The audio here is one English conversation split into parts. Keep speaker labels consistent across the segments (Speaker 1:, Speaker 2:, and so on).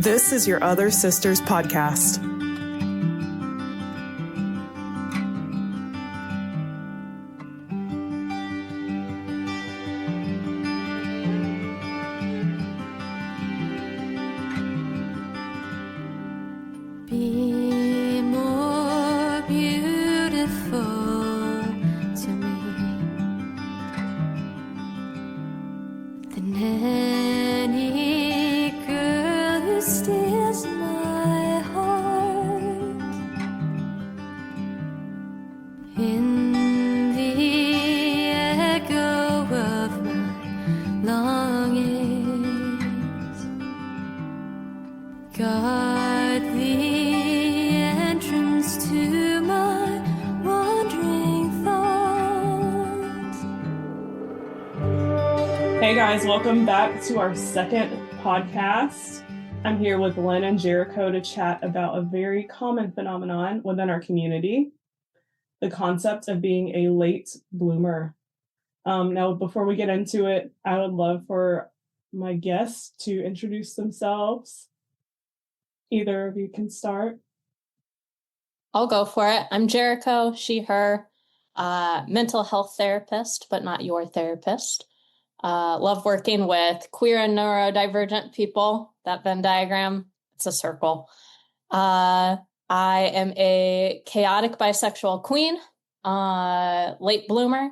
Speaker 1: This is your Other Sisters podcast.
Speaker 2: Be more beautiful to me than any girl who steals my heart. In the echo of my longings, guard the entrance to my wandering thoughts.
Speaker 3: Hey guys, welcome back to our second podcast. I'm here with Linden and Jericho to chat about a very common phenomenon within our community, the concept of being a late bloomer. Now, before we get into it, I would love for my guests to introduce themselves. Either of you can start.
Speaker 4: I'll go for it. I'm Jericho, she, her, mental health therapist, but not your therapist. Love working with queer and neurodivergent people. That Venn diagram, it's a circle. I am a chaotic bisexual queen, late bloomer,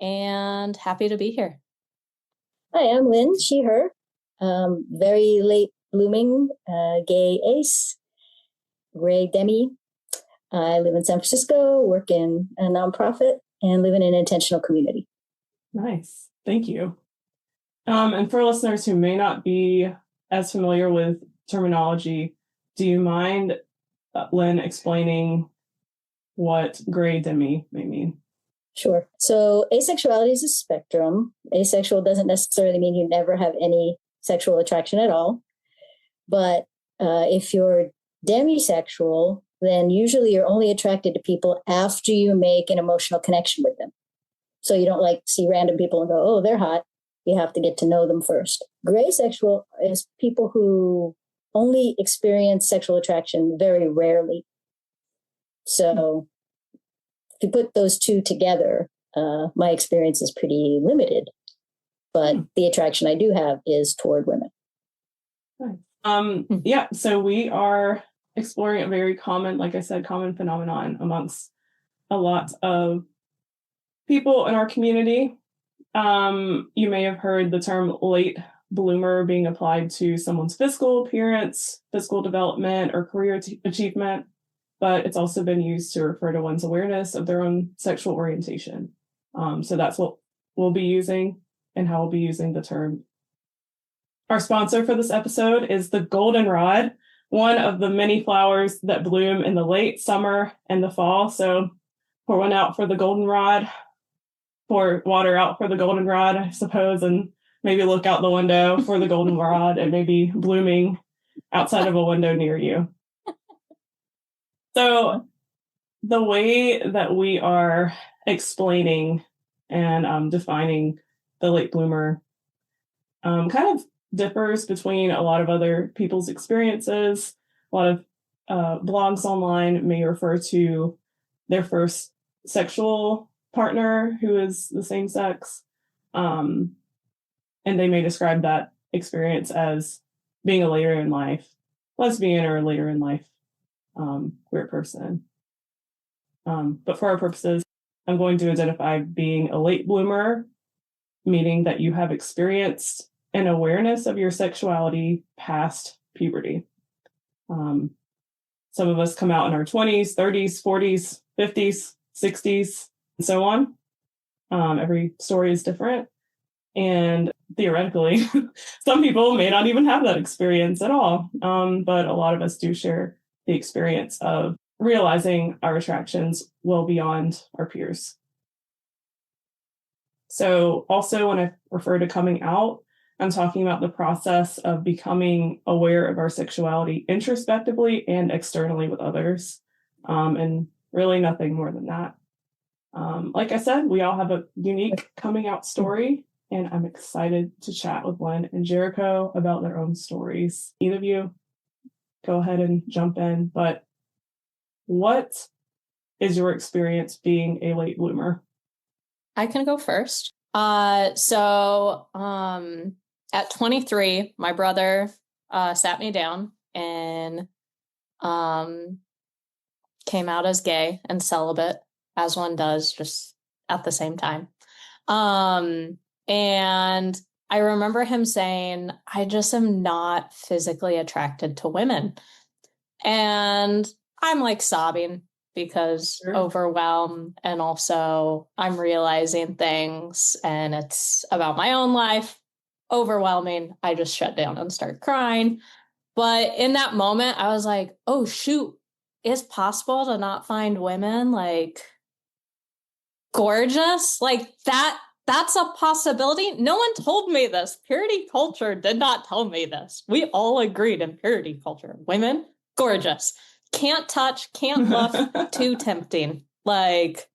Speaker 4: and happy to be here.
Speaker 5: Hi, I'm Lynn, she, her, very late blooming, gay ace, gray demi. I live in San Francisco, work in a nonprofit, and live in an intentional community.
Speaker 3: Nice. Thank you. And for listeners who may not be as familiar with terminology, do you mind, Lynn, explaining what gray demi may mean?
Speaker 5: Sure. So asexuality is a spectrum. Asexual doesn't necessarily mean you never have any sexual attraction at all. But if you're demisexual, then usually you're only attracted to people after you make an emotional connection with them. So you don't like see random people and go, oh, they're hot. You have to get to know them first. Gray sexual is people who only experience sexual attraction very rarely. So if you put those two together, my experience is pretty limited. But the attraction I do have is toward women.
Speaker 3: Yeah, so we are exploring a very common, like I said, common phenomenon amongst a lot of people in our community. You may have heard the term late bloomer being applied to someone's physical appearance, physical development, or career achievement, but it's also been used to refer to one's awareness of their own sexual orientation. So that's what we'll be using and how we'll be using the term. Our sponsor for this episode is the goldenrod, one of the many flowers that bloom in the late summer and the fall. So pour one out for the goldenrod, pour water out for the goldenrod, I suppose, and maybe look out the window for the goldenrod and maybe blooming outside of a window near you. So the way that we are explaining and defining the late bloomer kind of differs between a lot of other people's experiences. A lot of blogs online may refer to their first sexual partner who is the same sex. And they may describe that experience as being a later in life lesbian or later in life queer person. But for our purposes, I'm going to identify being a late bloomer, meaning that you have experienced an awareness of your sexuality past puberty. Some of us come out in our 20s, 30s, 40s, 50s, 60s, and so on. Every story is different. And theoretically, some people may not even have that experience at all. But a lot of us do share the experience of realizing our attractions well beyond our peers. So also when I refer to coming out, I'm talking about the process of becoming aware of our sexuality introspectively and externally with others, and really nothing more than that. Like I said, we all have a unique coming out story, and I'm excited to chat with Lynn and Jericho about their own stories. Either of you go ahead and jump in. But what is your experience being a late bloomer?
Speaker 4: I can go first. So at 23, my brother sat me down and came out as gay and celibate, as one does, just at the same time. And I remember him saying, I just am not physically attracted to women. And I'm like sobbing because overwhelmed, and also I'm realizing things and it's about my own life. Overwhelming. I just shut down and start crying. But in that moment, I was like, oh, shoot, it's possible to not find women like gorgeous like that. That's a possibility. No one told me this. Purity culture did not tell me this. We all agreed in purity culture. Women, gorgeous. Can't touch, can't look, too tempting. Like,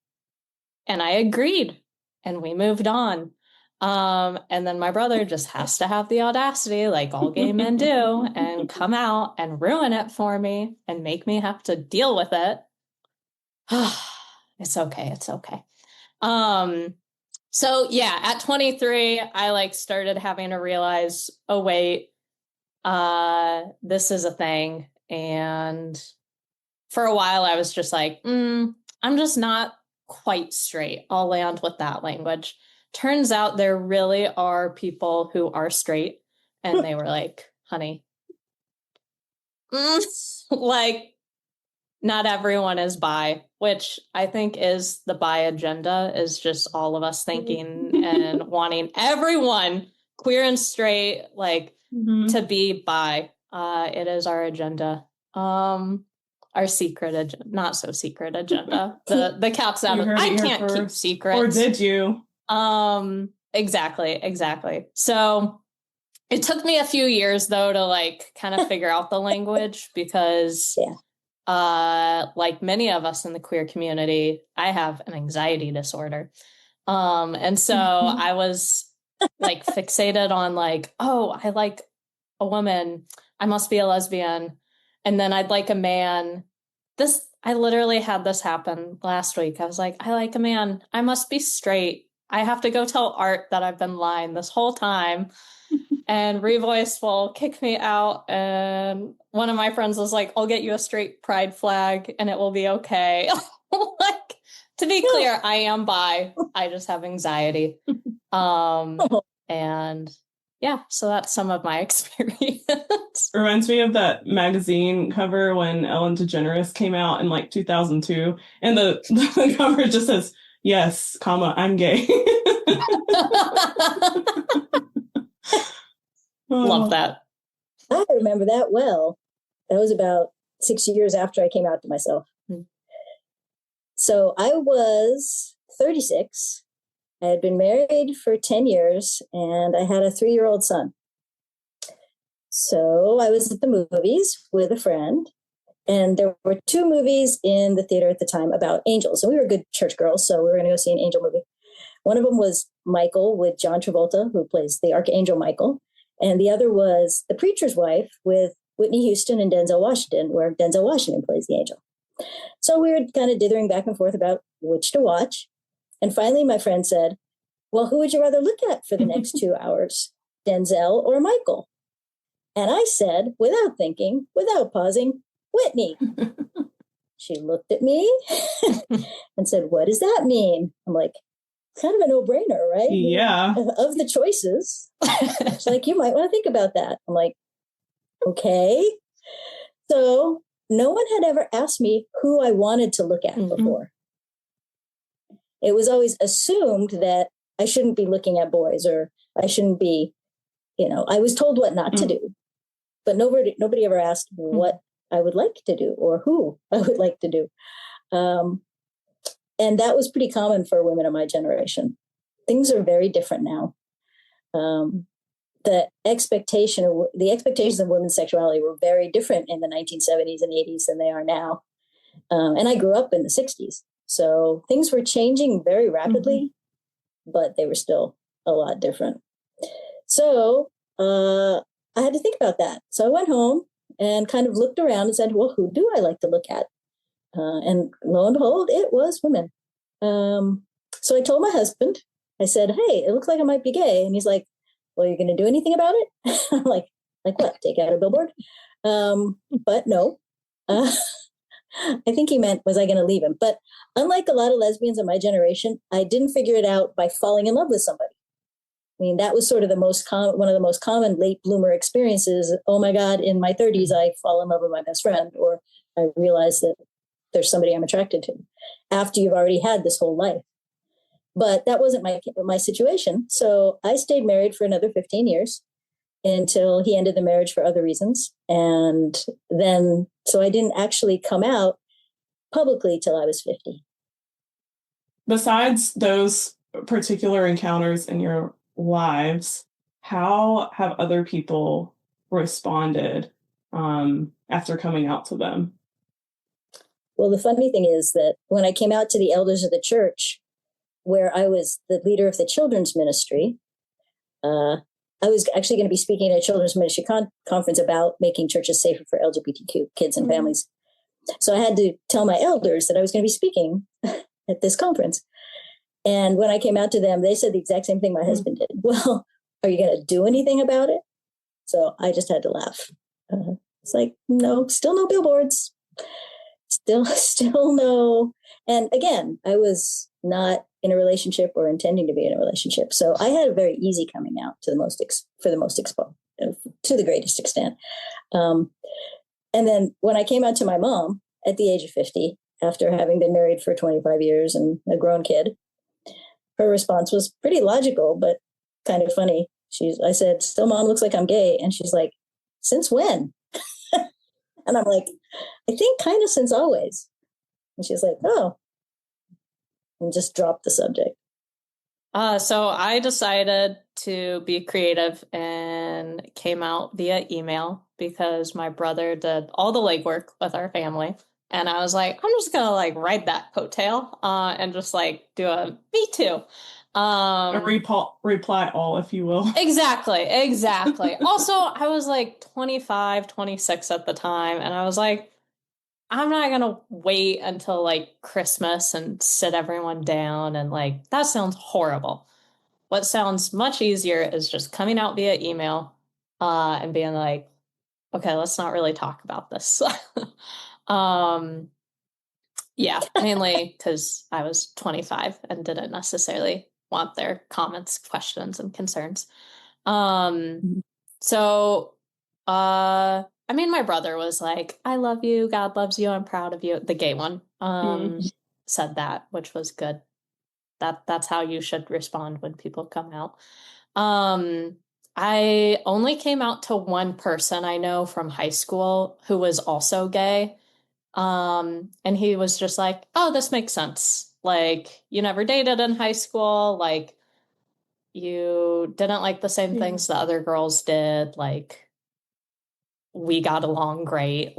Speaker 4: and I agreed. And we moved on. And then my brother just has to have the audacity, like all gay men do, and come out and ruin it for me and make me have to deal with it. It's okay. It's okay. So yeah, at 23, I like started having to realize, oh wait, this is a thing. And for a while I was just like, I'm just not quite straight. I'll land with that language. Turns out there really are people who are straight, and they were like, honey, like, not everyone is bi, which I think is the bi agenda, is just all of us thinking and wanting everyone, queer and straight, like to be bi. It is our agenda. Our secret agenda, not so secret agenda. The cat's out of, I can't keep secrets.
Speaker 3: Or did you?
Speaker 4: Exactly. So it took me a few years though to like kind of figure out the language, because like many of us in the queer community, I have an anxiety disorder. And so I was like fixated on like, oh, I like a woman, I must be a lesbian. And then I'd like a man. I literally had this happen last week. I was like, I like a man, I must be straight. I have to go tell Art that I've been lying this whole time. And Revoice will kick me out. And one of my friends was like, I'll get you a straight pride flag and it will be okay. Like, to be clear, I am bi. I just have anxiety. And yeah, so that's some of my experience.
Speaker 3: Reminds me of that magazine cover when Ellen DeGeneres came out in like 2002. And the cover just says, yes, comma, I'm gay.
Speaker 4: Love that.
Speaker 5: I remember that well. That was about 6 years after I came out to myself. So I was 36. I had been married for 10 years and I had a 3-year-old son. So I was at the movies with a friend, and there were 2 movies in the theater at the time about angels. And we were good church girls, so we were going to go see an angel movie. One of them was Michael with John Travolta, who plays the Archangel Michael. And the other was The Preacher's Wife with Whitney Houston and Denzel Washington, where Denzel Washington plays the angel. So we were kind of dithering back and forth about which to watch. And finally, my friend said, well, who would you rather look at for the next 2 hours, Denzel or Michael? And I said, without thinking, without pausing, Whitney. She looked at me and said, what does that mean? I'm like, kind of a no-brainer, right?
Speaker 3: Yeah.
Speaker 5: Of the choices. She's like, you might want to think about that. I'm like, okay. So no one had ever asked me who I wanted to look at before. It was always assumed that I shouldn't be looking at boys, or I shouldn't be, I was told what not to do. But nobody ever asked what I would like to do or who I would like to do. And that was pretty common for women of my generation. Things are very different now. The expectations of women's sexuality were very different in the 1970s and 80s than they are now. And I grew up in the 60s. So things were changing very rapidly, but they were still a lot different. So I had to think about that. So I went home and kind of looked around and said, well, who do I like to look at? And lo and behold, it was women. So I told my husband, I said, hey, it looks like I might be gay. And he's like, well, you're going to do anything about it? I'm like what? Take out a billboard? But no. I think he meant, was I going to leave him? But unlike a lot of lesbians of my generation, I didn't figure it out by falling in love with somebody. I mean, that was sort of the most common, one of the most common late bloomer experiences. Oh my God, in my 30s, I fall in love with my best friend, or I realize that there's somebody I'm attracted to after you've already had this whole life. But that wasn't my situation. So I stayed married for another 15 years until he ended the marriage for other reasons. And then, so I didn't actually come out publicly till I was 50.
Speaker 3: Besides those particular encounters in your lives, how have other people responded after coming out to them?
Speaker 5: Well, the funny thing is that when I came out to the elders of the church, where I was the leader of the children's ministry, I was actually going to be speaking at a children's ministry conference about making churches safer for LGBTQ kids and families. So I had to tell my elders that I was going to be speaking at this conference. And when I came out to them, they said the exact same thing my husband did. Well, are you going to do anything about it? So I just had to laugh. It's like, no, still no billboards. Still no. And again, I was not in a relationship or intending to be in a relationship. So I had a very easy coming out to the greatest extent. And then when I came out to my mom at the age of 50, after having been married for 25 years and a grown kid, her response was pretty logical, but kind of funny. I said, still, Mom, looks like I'm gay. And she's like, since when? And I'm like, I think kind of since always. And she's like, oh, and just dropped the subject.
Speaker 4: So I decided to be creative and came out via email because my brother did all the legwork with our family. And I was like, I'm just going to ride that coattail and just do a me too.
Speaker 3: A reply all, if you will.
Speaker 4: Exactly. Also, I was 25, 26 at the time. And I was like, I'm not going to wait until Christmas and sit everyone down. And that sounds horrible. What sounds much easier is just coming out via email and being like, okay, let's not really talk about this. Yeah, mainly because I was 25 and didn't necessarily want their comments, questions, and concerns. So, my brother was like, I love you. God loves you. I'm proud of you. The gay one said that, which was good. That's how you should respond when people come out. I only came out to one person I know from high school who was also gay. And he was just like, oh, this makes sense. You never dated in high school. You didn't like the same things the other girls did. We got along great.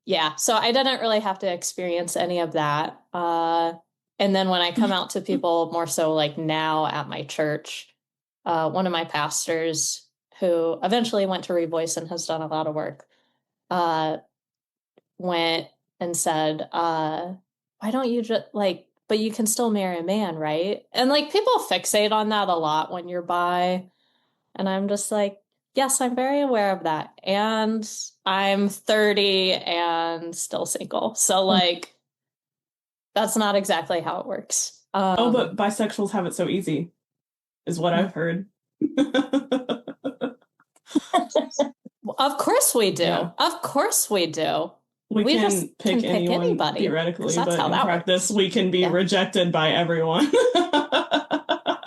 Speaker 4: Yeah. So I didn't really have to experience any of that. And then when I come out to people more so now at my church, one of my pastors who eventually went to Revoice and has done a lot of work, went and said, why don't you just but you can still marry a man, right? And people fixate on that a lot when you're bi. And I'm just like, yes, I'm very aware of that. And I'm 30 and still single. So that's not exactly how it works.
Speaker 3: But bisexuals have it so easy, is what I've heard.
Speaker 4: Of course we do.
Speaker 3: Yeah.
Speaker 4: Of course we do.
Speaker 3: We can pick anybody, theoretically, but in practice, we can be rejected by everyone.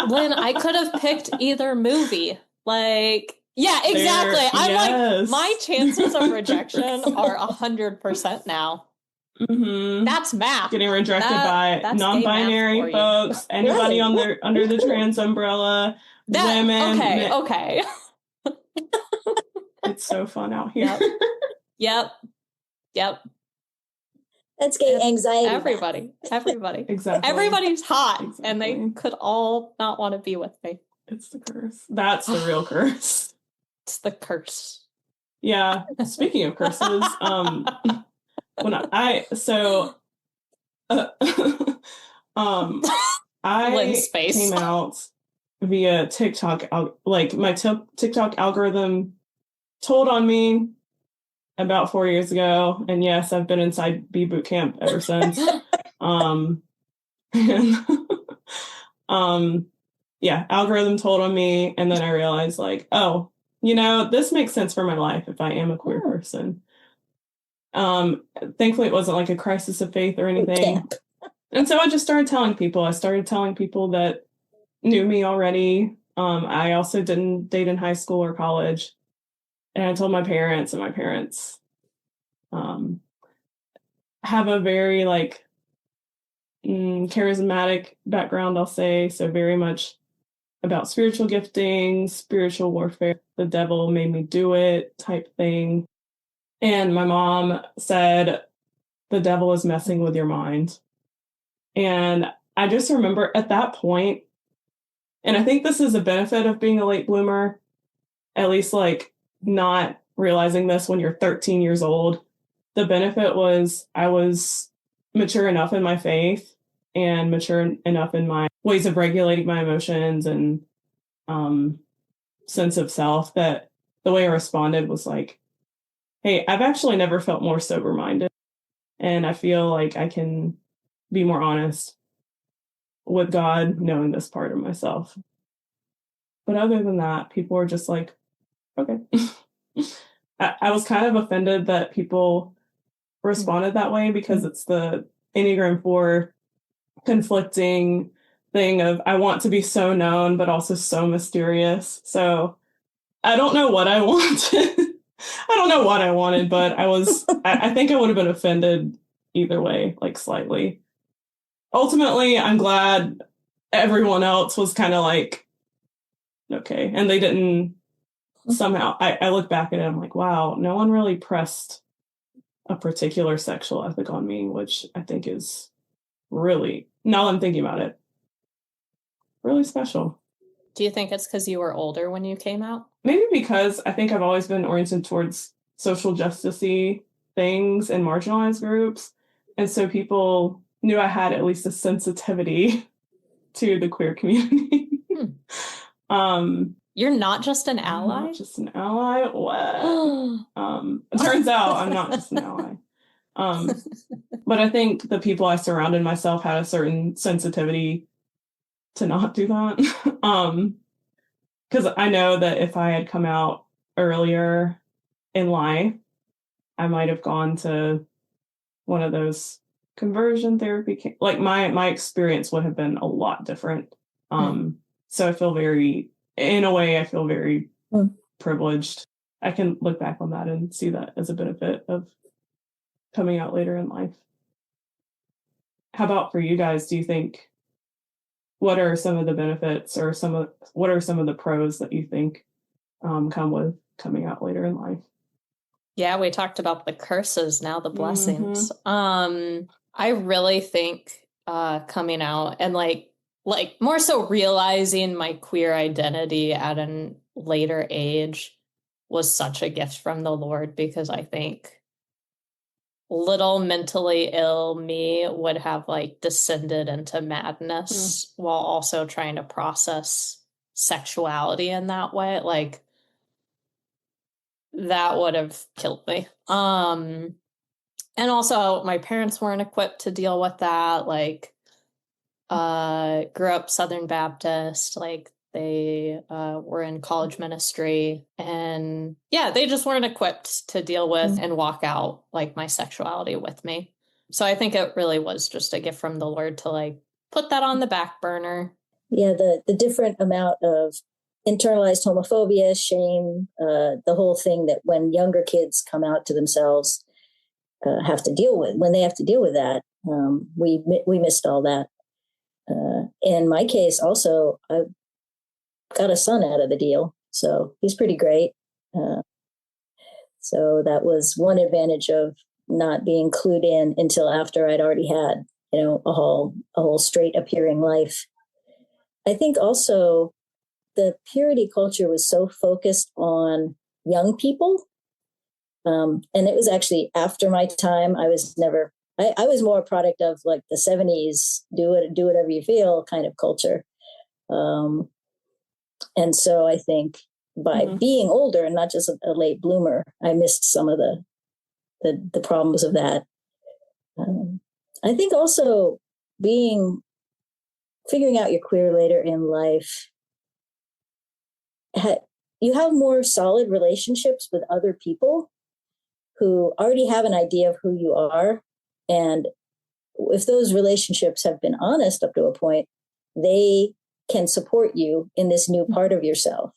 Speaker 4: Lynn, I could have picked either movie. Yeah, exactly. I'm my chances of rejection are 100% now.
Speaker 3: Mm-hmm.
Speaker 4: That's math.
Speaker 3: Getting rejected by non-binary folks, anybody under the trans umbrella, women.
Speaker 4: Okay.
Speaker 3: It's so fun out here.
Speaker 4: Yep.
Speaker 5: That's gay anxiety.
Speaker 4: Everybody.
Speaker 3: Exactly.
Speaker 4: Everybody's hot, and they could all not want to be with me.
Speaker 3: It's the curse. That's the real curse.
Speaker 4: It's the curse.
Speaker 3: Yeah. Speaking of curses, when I
Speaker 4: Lynn's face.
Speaker 3: came out via TikTok, like my TikTok algorithm told on me about 4 years ago, and yes, I've been inside B boot camp ever since. And, yeah, algorithm told on me, and then I realized, like, oh, this makes sense for my life if I am a queer person. Thankfully, it wasn't like a crisis of faith or anything. And so I just started telling people. I started telling people that knew me already. I also didn't date in high school or college. And I told my parents, and my parents have a very charismatic background, I'll say. So very much about spiritual gifting, spiritual warfare, the devil made me do it type thing. And my mom said, the devil is messing with your mind. And I just remember at that point, and I think this is a benefit of being a late bloomer, at least not realizing this when you're 13 years old. The benefit was I was mature enough in my faith and mature enough in my ways of regulating my emotions and sense of self that the way I responded was like, hey, I've actually never felt more sober-minded. And I feel like I can be more honest with God knowing this part of myself. But other than that, people were just like, okay. I was kind of offended that people responded that way because it's the Enneagram 4 conflicting thing of I want to be so known, but also so mysterious. So I don't know what I wanted. I don't know what I wanted, but I think I would have been offended either way, slightly. Ultimately, I'm glad everyone else was kind of like, okay. And they didn't somehow, I look back at it, I'm like, wow, no one really pressed a particular sexual ethic on me, which I think is really, now I'm thinking about it, really special.
Speaker 4: Do you think it's because you were older when you came out?
Speaker 3: Maybe because I think I've always been oriented towards social justice-y things and marginalized groups. And so people knew I had at least a sensitivity to the queer community.
Speaker 4: You're not just an ally?
Speaker 3: I'm not just an ally? What? It turns out I'm not just an ally. But I think the people I surrounded myself had a certain sensitivity to not do that. Because I know that if I had come out earlier in life, I might have gone to one of those conversion therapy. My experience would have been a lot different. So I feel very privileged. I can look back on that and see that as a benefit of coming out later in life. How about for you guys? Do you think, what are some of the benefits or what are some of the pros that you think come with coming out later in life?
Speaker 4: Yeah, we talked about the curses, now the blessings. I really think coming out and like more so realizing my queer identity at a later age was such a gift from the Lord, because I think little mentally ill me would have descended into madness while also trying to process sexuality in that way. That would have killed me. And also my parents weren't equipped to deal with that. Grew up Southern Baptist, they were in college ministry, and yeah, they just weren't equipped to deal with and walk out my sexuality with me. So I think it really was just a gift from the Lord to put that on the back burner.
Speaker 5: Yeah, the different amount of internalized homophobia, shame, the whole thing that when younger kids come out to themselves have to deal with. When they have to deal with that, we missed all that. In my case, also, I got a son out of the deal, so he's pretty great. So that was one advantage of not being clued in until after I'd already had, a whole straight appearing life. I think also the purity culture was so focused on young people. And it was actually after my time. I was more a product of like the 70s, do whatever you feel kind of culture. And so I think by being older and not just a late bloomer, I missed some of the problems of that. I think also figuring out you're queer later in life, you have more solid relationships with other people who already have an idea of who you are. And if those relationships have been honest up to a point, they can support you in this new part of yourself,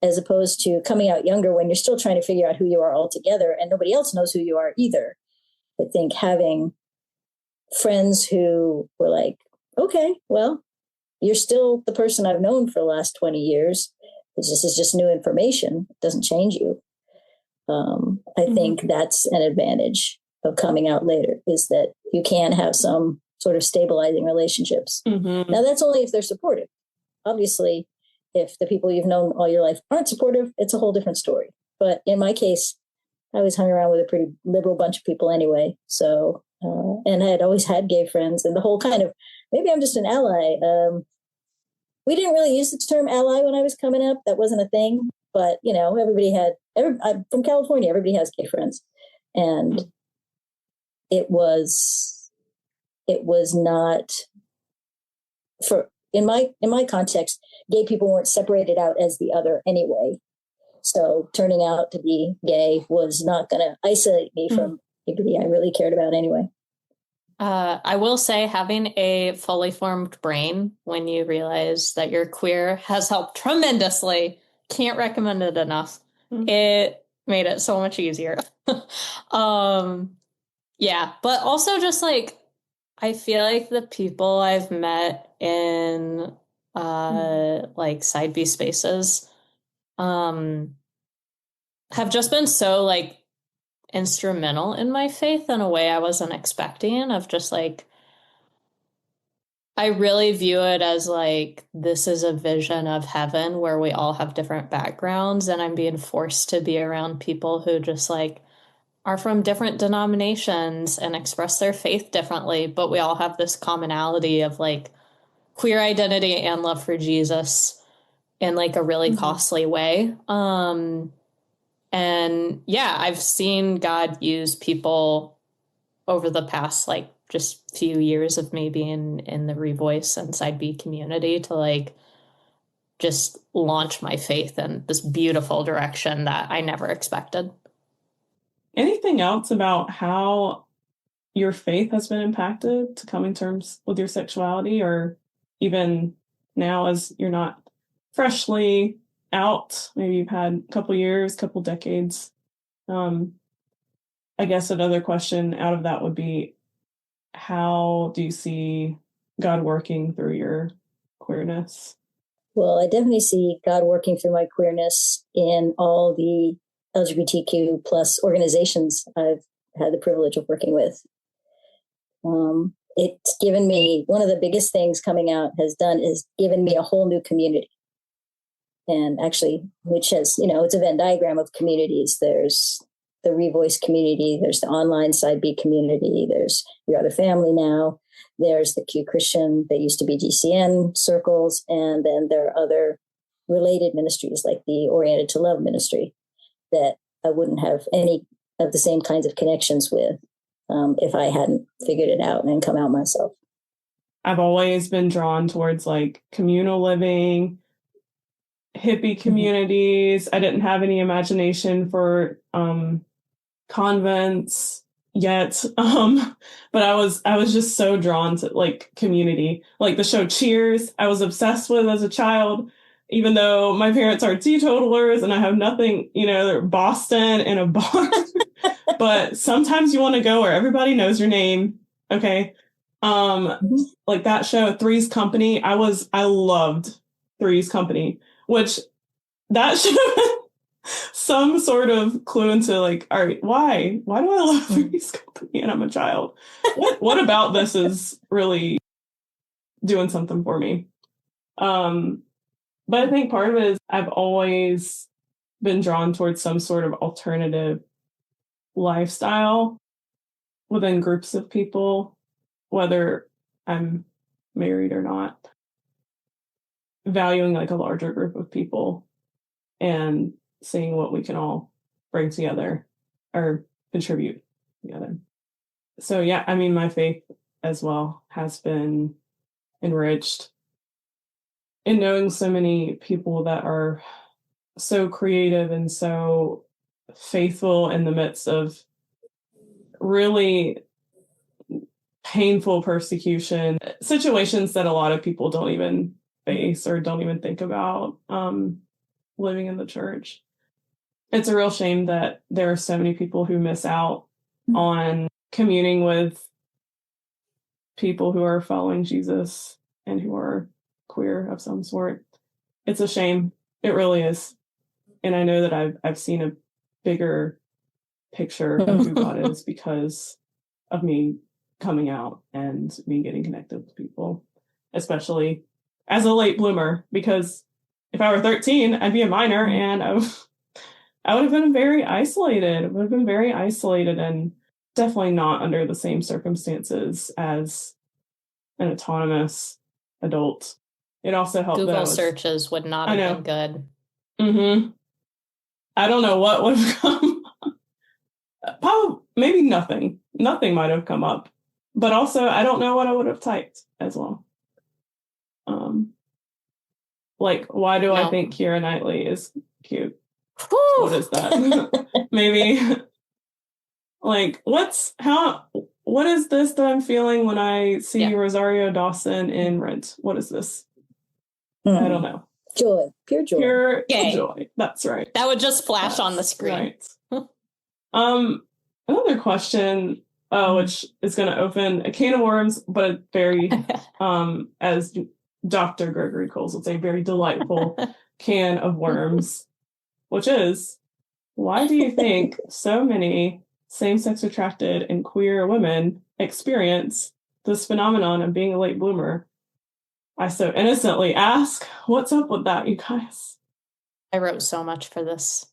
Speaker 5: as opposed to coming out younger when you're still trying to figure out who you are altogether and nobody else knows who you are either. I think having friends who were like, okay, well, you're still the person I've known for the last 20 years. This is just new information. It doesn't change you. I think that's an advantage of coming out later, is that you can have some sort of stabilizing relationships. Now, that's only if they're supportive. Obviously, if the people you've known all your life aren't supportive, it's a whole different story. But in my case, I was hung around with a pretty liberal bunch of people anyway. So, and I had always had gay friends, and the whole kind of, maybe I'm just an ally. We didn't really use the term ally when I was coming up. That wasn't a thing. But, you know, I'm from California, everybody has gay friends. And it was not, in my context, gay people weren't separated out as the other anyway. So turning out to be gay was not going to isolate me from anybody I really cared about anyway.
Speaker 4: I will say, having a fully formed brain when you realize that you're queer has helped tremendously. Can't recommend it enough. It made it so much easier. Yeah, but also just like, I feel like the people I've met in like side B spaces have just been so like instrumental in my faith in a way I wasn't expecting, of just like, I really view it as like, this is a vision of heaven where we all have different backgrounds, and I'm being forced to be around people who just like are from different denominations and express their faith differently, but we all have this commonality of like queer identity and love for Jesus in like a really costly way. And yeah, I've seen God use people over the past like just few years of me being in the Revoice and Side B community to like just launch my faith in this beautiful direction that I never expected.
Speaker 3: Anything else about how your faith has been impacted to coming to terms with your sexuality, or even now as you're not freshly out, maybe you've had a couple years, couple decades? I guess another question out of that would be, how do you see God working through your queerness?
Speaker 5: Well, I definitely see God working through my queerness in all the LGBTQ plus organizations I've had the privilege of working with. It's given me, one of the biggest things coming out is given me a whole new community. And actually, which has, it's a Venn diagram of communities. There's the Revoice community, there's the online Side B community, there's Your Other Family now, there's the Q Christian that used to be GCN circles, and then there are other related ministries like the Oriented to Love ministry that I wouldn't have any of the same kinds of connections with if I hadn't figured it out and come out myself.
Speaker 3: I've always been drawn towards like communal living, hippie communities. I didn't have any imagination for convents yet, but I was just so drawn to like community, like the show Cheers. I was obsessed with as a child, even though my parents are teetotalers and I have nothing, they're Boston in a bar. But sometimes you want to go where everybody knows your name. Okay. Like that show, Three's Company. I loved Three's Company, which that should have been some sort of clue into like, all right, why do I love Three's Company and I'm a child? What about this is really doing something for me? But I think part of it is I've always been drawn towards some sort of alternative lifestyle within groups of people, whether I'm married or not, valuing like a larger group of people and seeing what we can all bring together or contribute together. So yeah, I mean, my faith as well has been enriched in knowing so many people that are so creative and so faithful in the midst of really painful persecution, situations that a lot of people don't even face or don't even think about living in the church. It's a real shame that there are so many people who miss out on communing with people who are following Jesus and who are queer of some sort. It's a shame. It really is. And I know that I've seen a bigger picture of who God is because of me coming out and me getting connected with people, especially as a late bloomer, because if I were 13, I'd be a minor and I would have been very isolated. I would have been very isolated and definitely not under the same circumstances as an autonomous adult. It also helped
Speaker 4: Google searches would not have been good.
Speaker 3: Mm-hmm. I don't know what would have come. Probably, maybe nothing. Nothing might have come up. But also, I don't know what I would have typed as well. Like, why do I think Keira Knightley is cute? Whew. What is that? Maybe. Like, what is this that I'm feeling when I see Rosario Dawson in Rent? What is this? I don't know.
Speaker 5: Joy. Pure joy.
Speaker 3: Pure joy. That's right.
Speaker 4: That would just flash on the screen.
Speaker 3: Right. Another question, which is going to open a can of worms, but a very, as Dr. Gregory Coles would say, very delightful can of worms, which is, why do you think so many same-sex attracted and queer women experience this phenomenon of being a late bloomer? I so innocently ask, what's up with that, you guys?
Speaker 4: I wrote so much for this.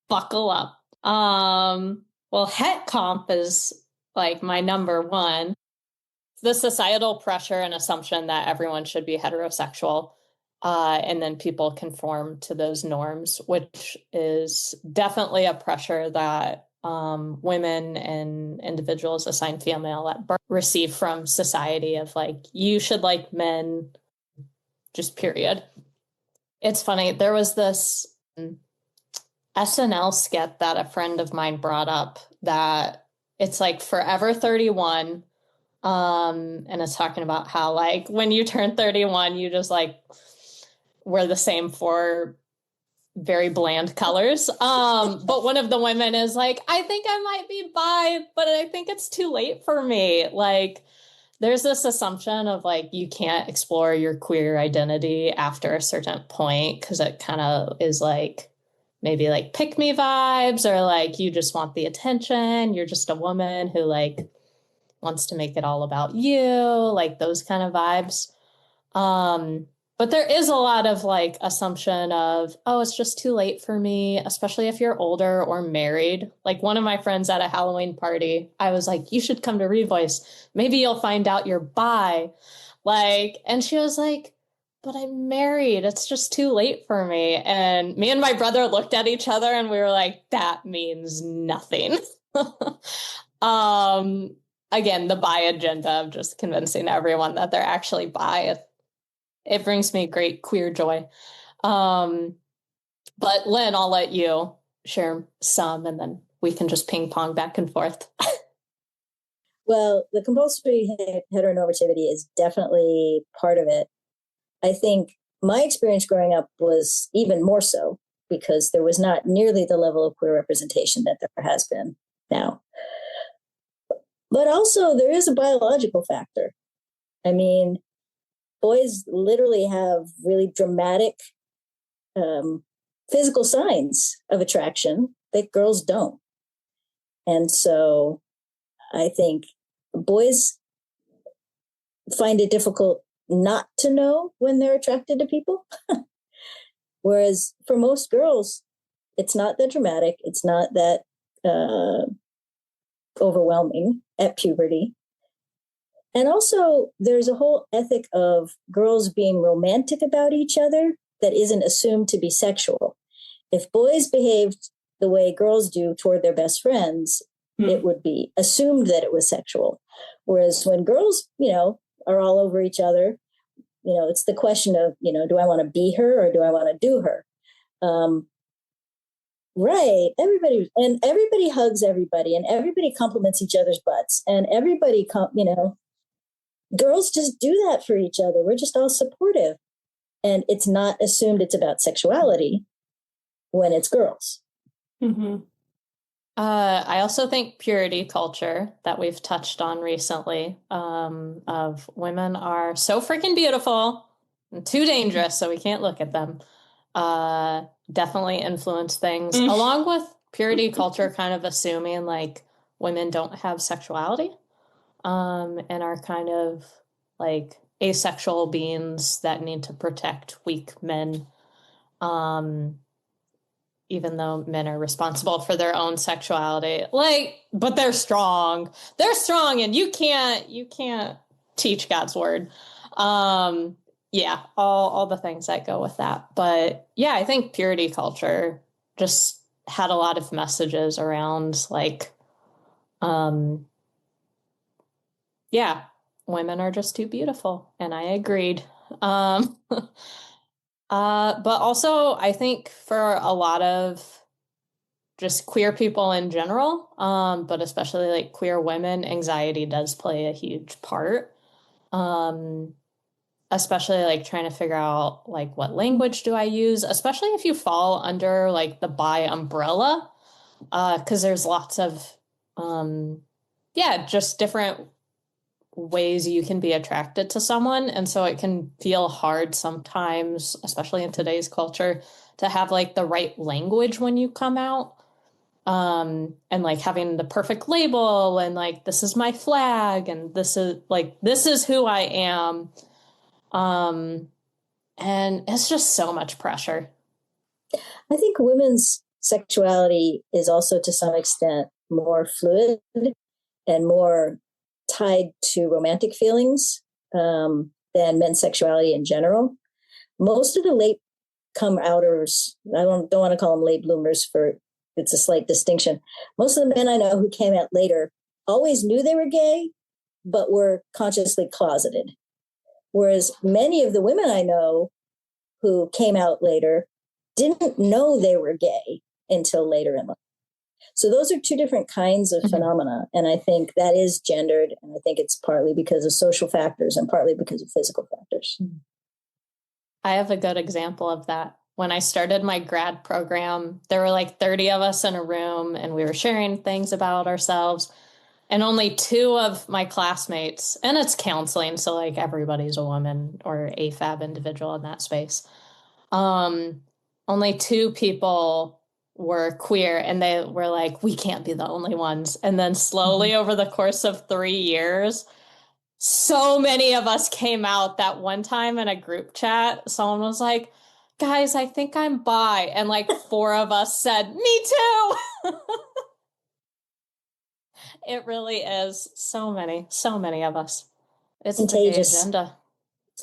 Speaker 4: Buckle up. Well, het comp is like my number one. The societal pressure and assumption that everyone should be heterosexual, and then people conform to those norms, which is definitely a pressure that women and individuals assigned female at birth receive from society of like, you should like men, just period. It's funny. There was this SNL skit that a friend of mine brought up that it's like Forever 31. And it's talking about how like when you turn 31, you just like wear the same four very bland colors. But one of the women is like, I think I might be bi, but I think it's too late for me. Like there's this assumption of like, you can't explore your queer identity after a certain point because it kind of is like, maybe like pick me vibes or like you just want the attention. You're just a woman who like wants to make it all about you, like those kind of vibes. But there is a lot of like assumption of, oh, it's just too late for me, especially if you're older or married. Like one of my friends at a Halloween party, I was like, you should come to Revoice. Maybe you'll find out you're bi. Like, and she was like, but I'm married. It's just too late for me. And me and my brother looked at each other and we were like, that means nothing. Again, the bi agenda of just convincing everyone that they're actually bi. It brings me great queer joy. But Lynn, I'll let you share some and then we can just ping pong back and forth.
Speaker 5: Well, the compulsory heteronormativity is definitely part of it. I think my experience growing up was even more so because there was not nearly the level of queer representation that there has been now. But also there is a biological factor. I mean, boys literally have really dramatic physical signs of attraction that girls don't. And so I think boys find it difficult not to know when they're attracted to people. Whereas for most girls, it's not that dramatic. It's not that overwhelming at puberty. And also, there's a whole ethic of girls being romantic about each other that isn't assumed to be sexual. If boys behaved the way girls do toward their best friends, it would be assumed that it was sexual. Whereas when girls, are all over each other, it's the question of, do I want to be her or do I want to do her? Right. Everybody hugs everybody and everybody compliments each other's butts and everybody, girls just do that for each other. We're just all supportive. And it's not assumed it's about sexuality when it's girls.
Speaker 3: Mm-hmm.
Speaker 4: I also think purity culture that we've touched on recently, of women are so freaking beautiful and too dangerous, so we can't look at them, definitely influence things, along with purity culture kind of assuming like women don't have sexuality, and are kind of like asexual beings that need to protect weak men, even though men are responsible for their own sexuality, but they're strong. They're strong, and you can't teach God's word. All the things that go with that. But yeah, I think purity culture just had a lot of messages around women are just too beautiful, and I agreed. But also, I think for a lot of just queer people in general, but especially like queer women, anxiety does play a huge part. Especially like trying to figure out like what language do I use, especially if you fall under like the bi umbrella, because there's lots of just different ways you can be attracted to someone. And so it can feel hard sometimes, especially in today's culture, to have like the right language when you come out. And like having the perfect label and like, this is my flag and this is who I am. And it's just so much pressure.
Speaker 5: I think women's sexuality is also to some extent more fluid and more tied to romantic feelings than men's sexuality in general. Most of the late come outers, I don't want to call them late bloomers, for it's a slight distinction. Most of the men I know who came out later always knew they were gay, but were consciously closeted. Whereas many of the women I know who came out later didn't know they were gay until later in life. So those are two different kinds of phenomena. And I think that is gendered. And I think it's partly because of social factors and partly because of physical factors.
Speaker 4: I have a good example of that. When I started my grad program, there were like 30 of us in a room and we were sharing things about ourselves. And only 2 of my classmates, and it's counseling, so like everybody's a woman or AFAB individual in that space. Only 2 people were queer, and they were like, we can't be the only ones. And then slowly over the course of 3 years, so many of us came out. That one time in a group chat, someone was like, guys, I think I'm bi. And like 4 of us said, me too. It really is so many of us. It's contagious. The gay agenda.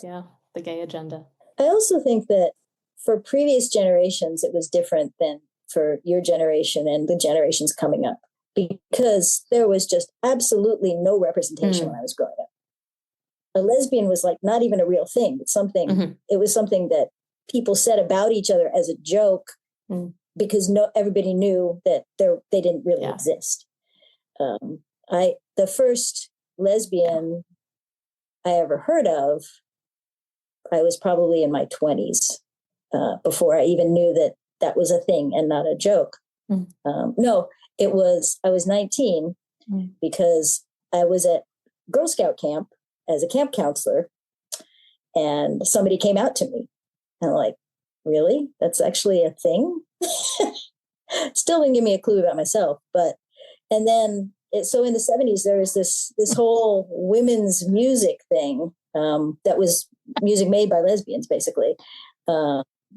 Speaker 4: Yeah, the gay agenda.
Speaker 5: I also think that for previous generations, it was different than for your generation and the generations coming up, because there was just absolutely no representation when I was growing up. A lesbian was like not even a real thing. It's something. It was something that people said about each other as a joke because everybody knew that they didn't really exist. The first lesbian I ever heard of, I was probably in my 20s before I even knew that was a thing and not a joke. No, I was 19 because I was at Girl Scout camp as a camp counselor, and somebody came out to me, and I'm like, really? That's actually a thing? Still didn't give me a clue about myself, and then so in the 70s, there was this whole women's music thing that was music made by lesbians, basically.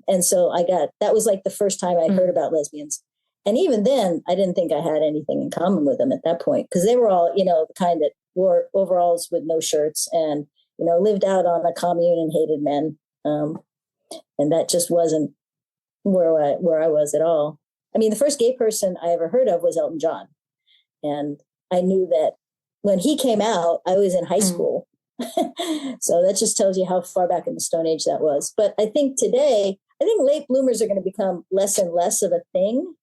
Speaker 5: And so that was like the first time I heard about lesbians. And even then, I didn't think I had anything in common with them at that point, because they were all, the kind that wore overalls with no shirts and, lived out on a commune and hated men. And that just wasn't where I was at all. I mean, the first gay person I ever heard of was Elton John. And I knew that when he came out, I was in high school. So that just tells you how far back in the Stone Age that was. But I think today, late bloomers are going to become less and less of a thing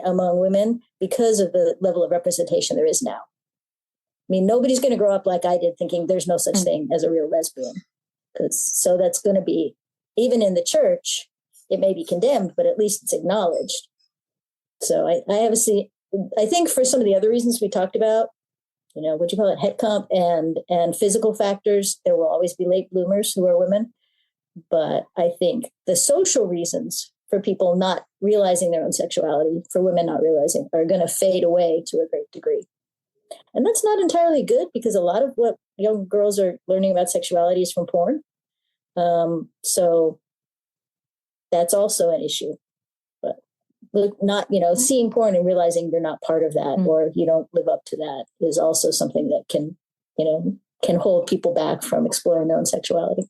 Speaker 5: among women because of the level of representation there is now. I mean, nobody's going to grow up like I did thinking there's no such thing as a real lesbian. So that's going to be, even in the church, it may be condemned, but at least it's acknowledged. So I think for some of the other reasons we talked about, what you call it, head comp and physical factors, there will always be late bloomers who are women. But I think the social reasons for people not realizing their own sexuality, for women not realizing, are going to fade away to a great degree. And that's not entirely good, because a lot of what young girls are learning about sexuality is from porn. So that's also an issue. But not, seeing porn and realizing you're not part of that or you don't live up to that is also something that can hold people back from exploring their own sexuality.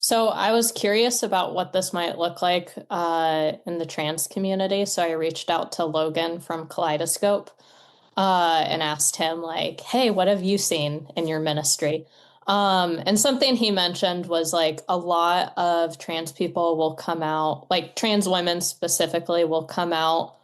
Speaker 4: So I was curious about what this might look like in the trans community. So I reached out to Logan from Kaleidoscope and asked him, like, hey, what have you seen in your ministry? And something he mentioned was like a lot of trans people will come out, like trans women specifically will come out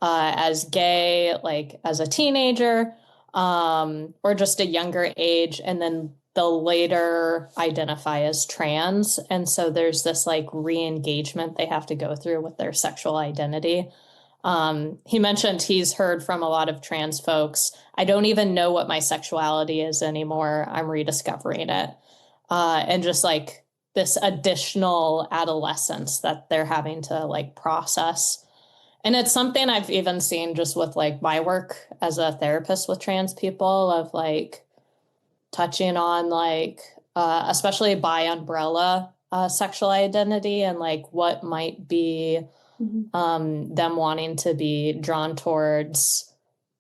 Speaker 4: as gay, like as a teenager or just a younger age. And then they'll later identify as trans. And so there's this like re-engagement they have to go through with their sexual identity. He mentioned he's heard from a lot of trans folks, I don't even know what my sexuality is anymore. I'm rediscovering it. And just like this additional adolescence that they're having to like process. And it's something I've even seen just with like my work as a therapist with trans people, of like touching on like, especially by umbrella sexual identity and like what might be them wanting to be drawn towards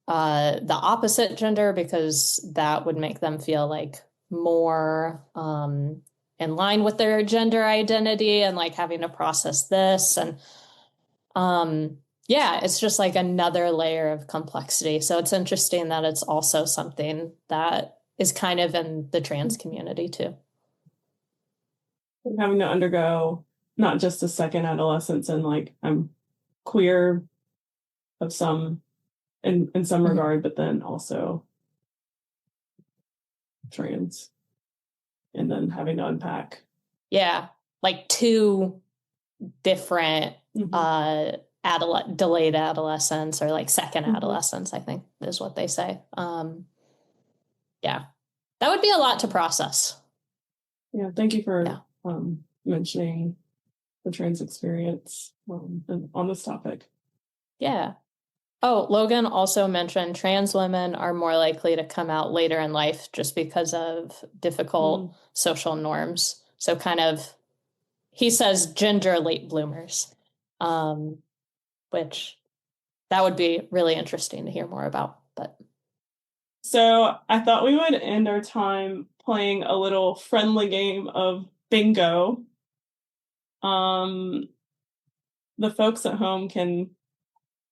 Speaker 4: the opposite gender, because that would make them feel like more in line with their gender identity, and like having to process this. And it's just like another layer of complexity. So it's interesting that it's also something that is kind of in the trans community too.
Speaker 3: Having to undergo not just a second adolescence and like I'm queer of some in some regard, but then also trans, and then having to unpack. Yeah.
Speaker 4: Like two different delayed adolescence, or like second adolescence, I think is what they say. That would be a lot to process.
Speaker 3: Yeah. Thank you for mentioning the trans experience on this topic.
Speaker 4: Yeah. Oh, Logan also mentioned trans women are more likely to come out later in life just because of difficult social norms. So kind of, he says gender late bloomers, which that would be really interesting to hear more about. But
Speaker 3: so I thought we would end our time playing a little friendly game of bingo. The folks at home can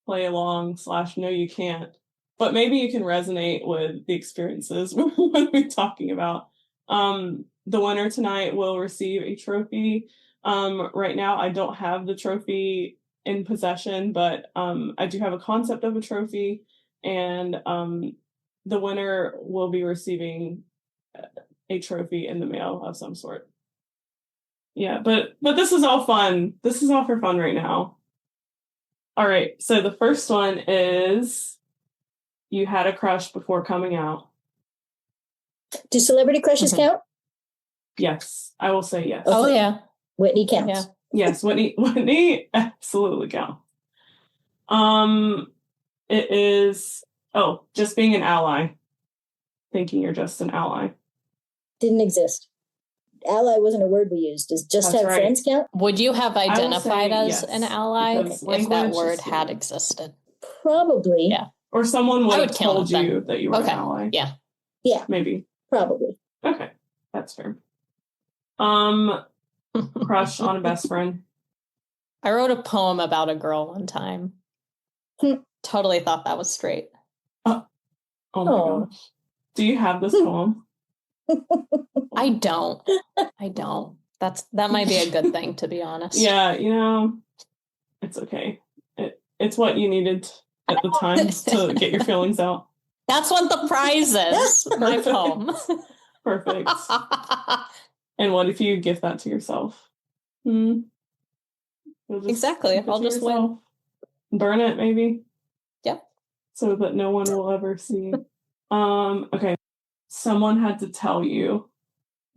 Speaker 3: play along / no, you can't, but maybe you can resonate with the experiences we'll be talking about. The winner tonight will receive a trophy. Right now, I don't have the trophy in possession, but I do have a concept of a trophy, and the winner will be receiving a trophy in the mail of some sort. Yeah, but this is all fun. This is all for fun right now. All right, so the first one is, you had a crush before coming out.
Speaker 5: Do celebrity crushes count?
Speaker 3: Yes, I will say yes.
Speaker 4: Oh, yeah.
Speaker 5: Whitney counts.
Speaker 4: Yeah.
Speaker 3: Yes, Whitney absolutely counts. It is, just being an ally. Thinking you're just an ally.
Speaker 5: Didn't exist. ally wasn't a word we used. Does just
Speaker 3: That's
Speaker 5: have
Speaker 3: right.
Speaker 5: friends count?
Speaker 4: Would you have identified
Speaker 3: say
Speaker 4: as
Speaker 3: yes,
Speaker 4: an ally
Speaker 3: because
Speaker 4: if that
Speaker 3: language
Speaker 4: word
Speaker 3: is
Speaker 4: had
Speaker 3: human.
Speaker 4: existed?
Speaker 5: Probably.
Speaker 4: Yeah.
Speaker 3: Or someone would
Speaker 4: I
Speaker 3: have
Speaker 4: would count
Speaker 3: told
Speaker 4: it then.
Speaker 3: you that you were
Speaker 4: Okay.
Speaker 3: an ally.
Speaker 4: Yeah.
Speaker 5: Yeah,
Speaker 3: Maybe.
Speaker 5: probably.
Speaker 3: Okay. That's fair. Crush on a best friend.
Speaker 4: I wrote a poem about a girl one time. Totally thought that was straight.
Speaker 3: Oh my
Speaker 5: Oh.
Speaker 3: gosh. Do you have this poem?
Speaker 4: I don't. That might be a good thing, to be honest.
Speaker 3: Yeah, it's okay. It's what you needed at the time to get your feelings out.
Speaker 4: That's what the prize is. My poem.
Speaker 3: Perfect. And what if you gift that to yourself? You'll just
Speaker 4: Exactly.
Speaker 3: keep it
Speaker 4: I'll
Speaker 3: to
Speaker 4: just
Speaker 3: yourself. Burn it, maybe.
Speaker 4: Yep.
Speaker 3: So that no one will ever see. Okay. Someone had to tell you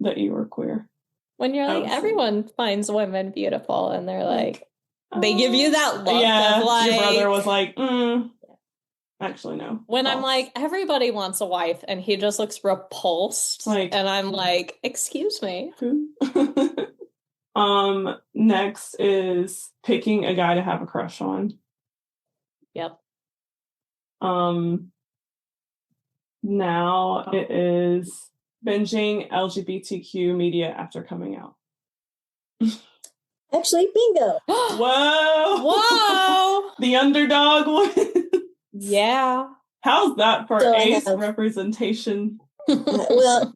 Speaker 3: that you were queer.
Speaker 4: When you're like, everyone finds women beautiful, and they're like, they give you that look of like,
Speaker 3: your brother was like, actually no.
Speaker 4: When
Speaker 3: false.
Speaker 4: I'm like, everybody wants a wife, and he just looks repulsed, and I'm like, excuse me.
Speaker 3: Who? Next is picking a guy to have a crush on.
Speaker 4: Yep.
Speaker 3: Now it is binging LGBTQ media after coming out.
Speaker 5: Actually, bingo.
Speaker 3: Whoa! The underdog one.
Speaker 4: Yeah.
Speaker 3: How's that for
Speaker 5: So
Speaker 3: ace representation?
Speaker 5: Well,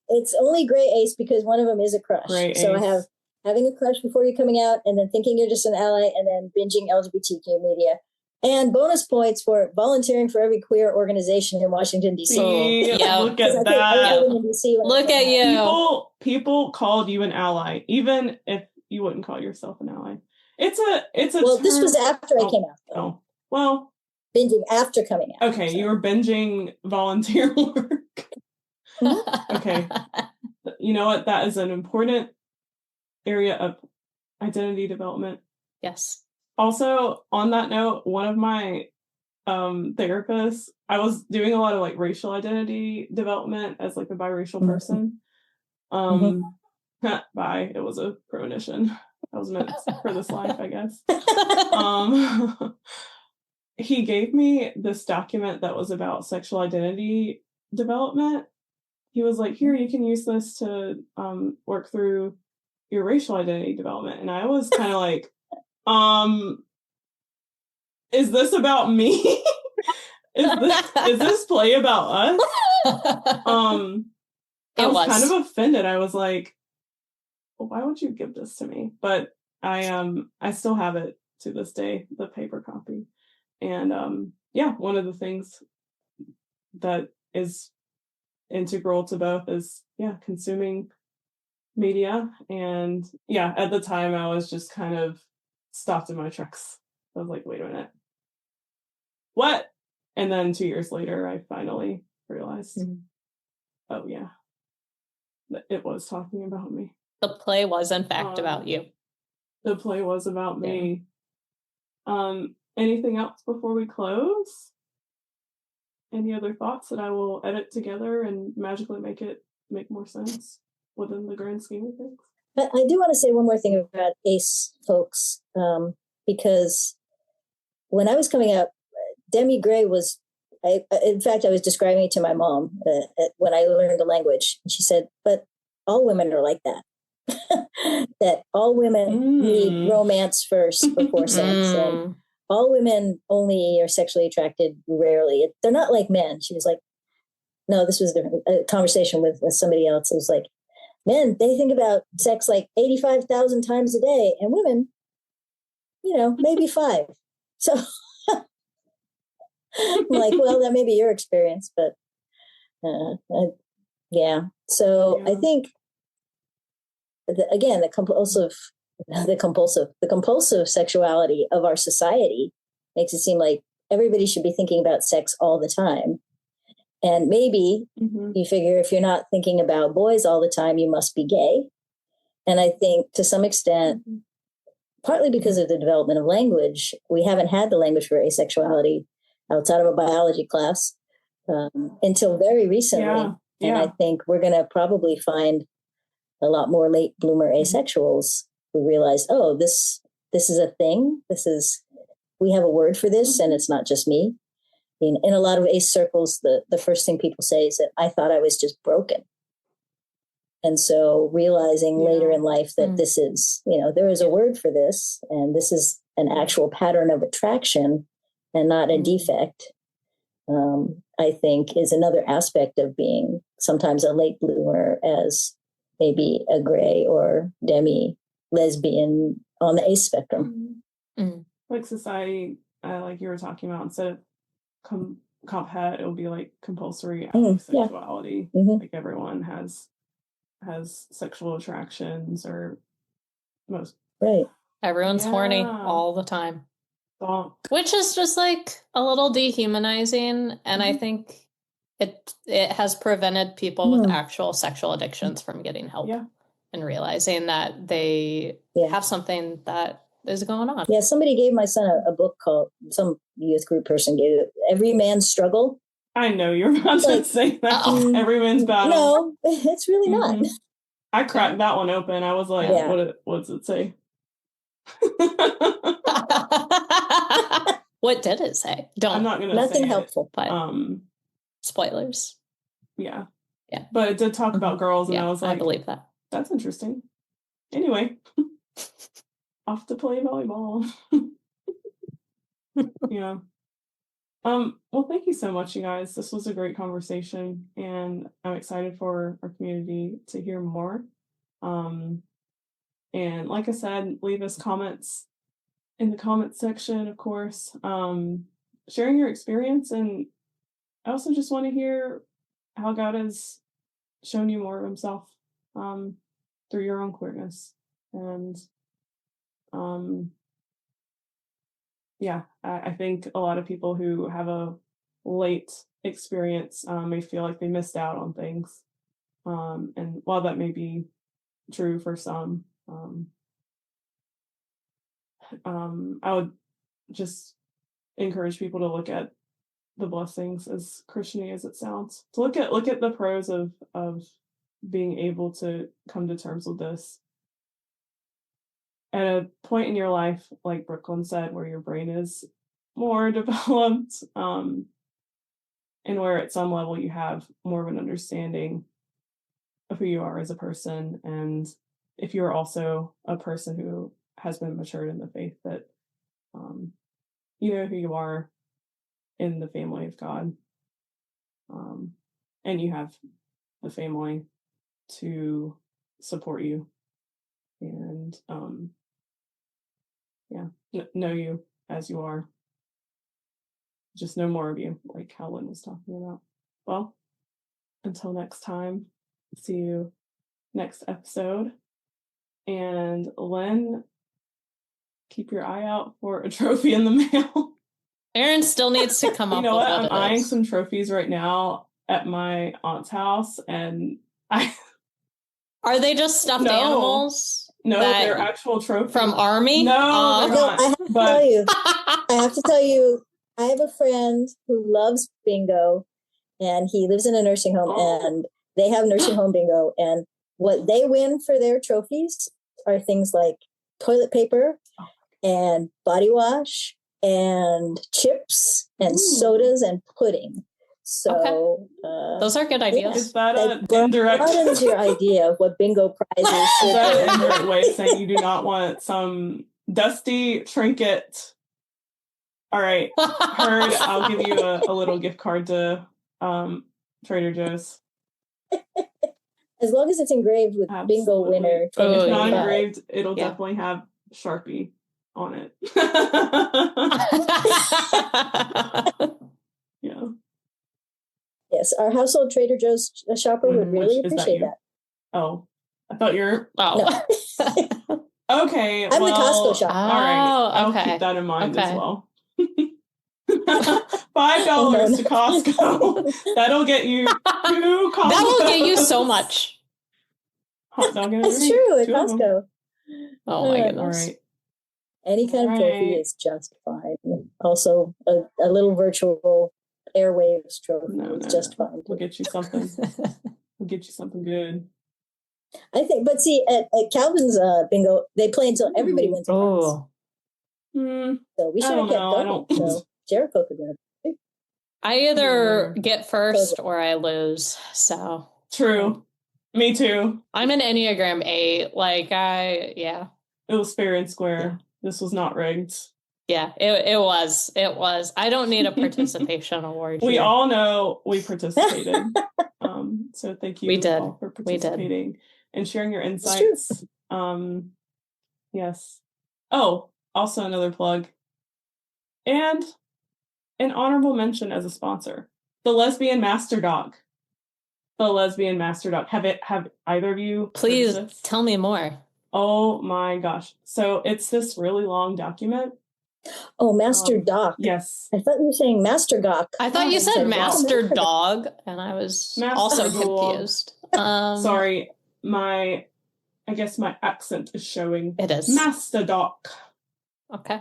Speaker 5: it's only gray ace because one of them is a crush.
Speaker 3: Gray
Speaker 5: so
Speaker 3: ace.
Speaker 5: I have having a crush before you're coming out, and then thinking you're just an ally, and then binging LGBTQ media. And bonus points for volunteering for every queer organization in Washington, D.C.
Speaker 3: Yeah. Look at that.
Speaker 4: Look at you.
Speaker 3: People called you an ally, even if you wouldn't call yourself an ally. It's a
Speaker 5: Well,
Speaker 3: term.
Speaker 5: this was after I came out, though.
Speaker 3: Oh, well.
Speaker 5: Binging after coming out.
Speaker 3: Okay, you were binging volunteer work. Okay. You know what? That is an important area of identity development.
Speaker 4: Yes.
Speaker 3: Also, on that note, one of my therapists, I was doing a lot of like racial identity development as like a biracial person. Bi, it was a premonition. That was meant for this life, I guess. He gave me this document that was about sexual identity development. He was like, here, you can use this to work through your racial identity development. And I was kind of like, is this about me? is this play about us? I was kind of offended. I was like, well, why would you give this to me? But I still have it to this day, the paper copy. And one of the things that is integral to both is consuming media. And at the time I was just kind of stopped in my tracks. I was like, wait a minute, what? And then 2 years later I finally realized, oh yeah, it was talking about me.
Speaker 4: The play was in fact about you.
Speaker 3: The play was about me. Anything else before we close? Any other thoughts that I will edit together and magically make more sense within the grand scheme of things?
Speaker 5: I do want to say one more thing about ACE folks, because when I was coming out, Demi Gray was, in fact, I was describing it to my mom when I learned the language. And she said, but all women are like that. That all women need romance first before sex. And all women only are sexually attracted rarely. They're not like men. She was like, no, this was a conversation with somebody else. It was like, men, they think about sex like 85,000 times a day, and women, maybe 5. So I'm like, well, that may be your experience, but yeah. So I think, again, the compulsive sexuality of our society makes it seem like everybody should be thinking about sex all the time. And maybe you figure if you're not thinking about boys all the time, you must be gay. And I think to some extent, partly because of the development of language, we haven't had the language for asexuality outside of a biology class until very recently. And I think we're going to probably find a lot more late bloomer asexuals who realized, oh, this is a thing. We have a word for this, and it's not just me. In a lot of ace circles, the first thing people say is that I thought I was just broken. And so realizing later in life that this is, there is a word for this, and this is an actual pattern of attraction and not a defect, I think is another aspect of being sometimes a late bloomer as maybe a gray or demi lesbian on the ace spectrum.
Speaker 3: Like society, like you were talking about, instead of comp het, it will be like compulsory sexuality. Like everyone has sexual attractions, or most.
Speaker 5: Right.
Speaker 4: Everyone's horny all the time. Which is just like a little dehumanizing, and I think it has prevented people with actual sexual addictions from getting help and realizing that they have something that is going on.
Speaker 5: Yeah, somebody gave my son a book called, some youth group person gave it, Every Man's Struggle.
Speaker 3: I know you're about to say that. Every Man's Battle.
Speaker 5: No, it's really not.
Speaker 3: I cracked that one open. I was like, what does it say?
Speaker 4: What did it say?
Speaker 3: I'm not gonna
Speaker 5: nothing
Speaker 3: say
Speaker 5: helpful.
Speaker 4: But spoilers.
Speaker 3: Yeah. But it did talk about girls, and I was like,
Speaker 4: I believe that.
Speaker 3: That's interesting. Anyway, off to play volleyball. Yeah. Well, thank you so much, you guys. This was a great conversation, and I'm excited for our community to hear more. And like I said, leave us comments in the comments section, of course, sharing your experience. And I also just want to hear how God has shown you more of himself through your own queerness. And I think a lot of people who have a late experience may feel like they missed out on things. And while that may be true for some, I would just encourage people to look at the blessings, as Christian-y as it sounds, to look at the pros of being able to come to terms with this at a point in your life, like Brooklyn said, where your brain is more developed, and where at some level you have more of an understanding of who you are as a person, and if you're also a person who has been matured in the faith, that you know who you are in the family of God, and you have the family to support you and know you as you are. Just know more of you, like how Lynn was talking about. Well, until next time, see you next episode. And Lynn, keep your eye out for a trophy in the mail.
Speaker 4: Erin still needs to come up with
Speaker 3: You know what? I'm
Speaker 4: it
Speaker 3: eyeing
Speaker 4: is.
Speaker 3: some trophies right now at my aunt's house, and
Speaker 4: Are they just stuffed animals?
Speaker 3: No, they're actual trophies.
Speaker 4: From Army?
Speaker 3: No, they're not.
Speaker 5: I have to tell you, I have a friend who loves bingo, and he lives in a nursing home, and they have nursing home bingo, and what they win for their trophies are things like toilet paper and body wash and chips and sodas and pudding. So
Speaker 4: those are good ideas.
Speaker 3: Is that an indirect?
Speaker 5: What is your idea of what bingo prizes?
Speaker 3: Is that an indirect way of saying you do not want some dusty trinket? All right, heard. I'll give you a little gift card to Trader Joe's.
Speaker 5: As long as it's engraved with bingo winner.
Speaker 3: If it's not engraved, it'll definitely have Sharpie on it. Yeah.
Speaker 5: Yes, our household Trader Joe's shopper would really appreciate that.
Speaker 3: Oh, I thought you're.
Speaker 5: No.
Speaker 3: Okay,
Speaker 5: I'm the Costco shopper.
Speaker 3: All right, I'll keep that in mind as well. $5 to Costco. That'll get you 2 Costco.
Speaker 4: That will get you so much.
Speaker 3: Hot dog and
Speaker 5: That's true at Costco.
Speaker 4: Oh my goodness.
Speaker 3: All right.
Speaker 5: Any kind of trophy is just fine. Also, a little virtual airwaves trophy is just fine.
Speaker 3: We'll get you something. We'll get you something good.
Speaker 5: I think, but see, at Calvin's bingo, they play until everybody wins.
Speaker 4: Oh,
Speaker 5: So we should have kept going. So Jericho could win.
Speaker 4: I either get first or I lose. So
Speaker 3: true. Me too.
Speaker 4: I'm an Enneagram 8. Like
Speaker 3: It was fair and square.
Speaker 4: Yeah.
Speaker 3: This was not rigged.
Speaker 4: Yeah, it was. It was. I don't need a participation award.
Speaker 3: We
Speaker 4: here.
Speaker 3: all know we participated. So thank you all for participating and sharing your insights. Yes. Oh, also another plug. And an honorable mention as a sponsor. The Lesbian Master Dog. The Lesbian Master Dog. Have either of you
Speaker 4: Please tell me more.
Speaker 3: Oh my gosh. So it's this really long document.
Speaker 5: Oh, Master Doc.
Speaker 3: Yes.
Speaker 5: I thought you were saying Master Doc.
Speaker 4: I thought you said Master Dog, and I was also confused.
Speaker 3: Sorry, I guess my accent is showing.
Speaker 4: It is.
Speaker 3: Master Doc.
Speaker 4: Okay.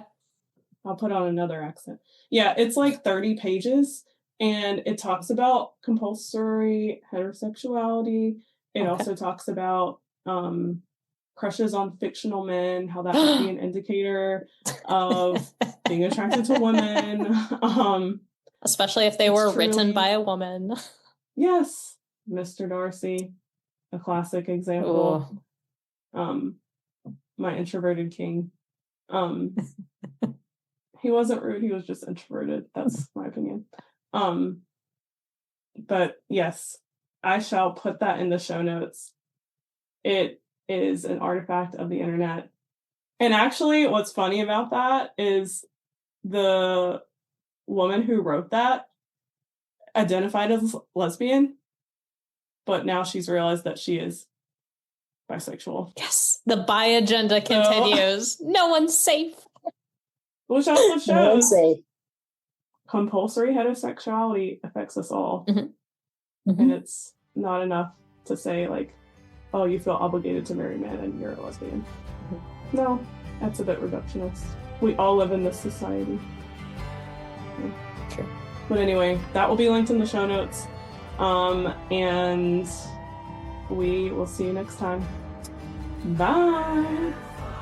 Speaker 3: I'll put on another accent. Yeah, it's like 30 pages, and it talks about compulsory heterosexuality. It also talks about crushes on fictional men, how that might be an indicator of being attracted to women.
Speaker 4: Especially if they were written by a woman.
Speaker 3: Yes. Mr. Darcy, a classic example. My introverted king. He wasn't rude, he was just introverted. That's my opinion. But yes, I shall put that in the show notes. It is an artifact of the internet. And actually, what's funny about that is the woman who wrote that identified as lesbian, but now she's realized that she is bisexual.
Speaker 4: Yes, the bi agenda continues. No one's safe.
Speaker 3: Which also shows compulsory heterosexuality affects us all. And it's not enough to say, like, oh, you feel obligated to marry men and you're a lesbian. No, that's a bit reductionist. We all live in this society.
Speaker 4: True.
Speaker 3: But anyway, that will be linked in the show notes. And we will see you next time. Bye.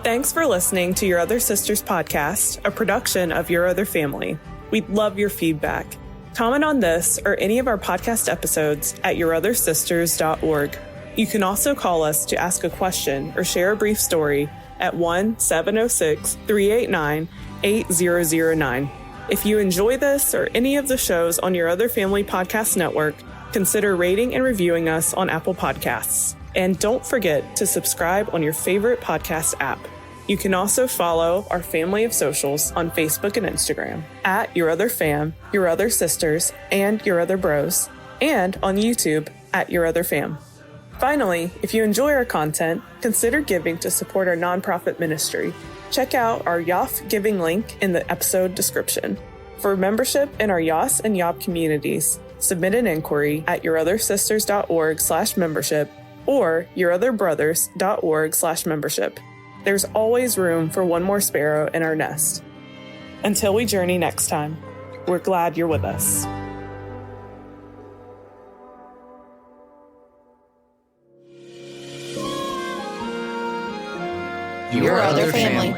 Speaker 1: Thanks for listening to Your Other Sisters podcast, a production of Your Other Family. We'd love your feedback. Comment on this or any of our podcast episodes at yourothersisters.org. You can also call us to ask a question or share a brief story at 1-706-389-8009. If you enjoy this or any of the shows on Your Other Family Podcast Network, consider rating and reviewing us on Apple Podcasts. And don't forget to subscribe on your favorite podcast app. You can also follow our family of socials on Facebook and Instagram at Your Other Fam, Your Other Sisters, and Your Other Bros, and on YouTube at Your Other Fam. Finally, if you enjoy our content, consider giving to support our nonprofit ministry. Check out our YOF giving link in the episode description. For membership in our YOS and YOB communities, submit an inquiry at yourothersisters.org/membership or yourotherbrothers.org/membership. There's always room for one more sparrow in our nest. Until we journey next time, we're glad you're with us.
Speaker 6: Your Other Family.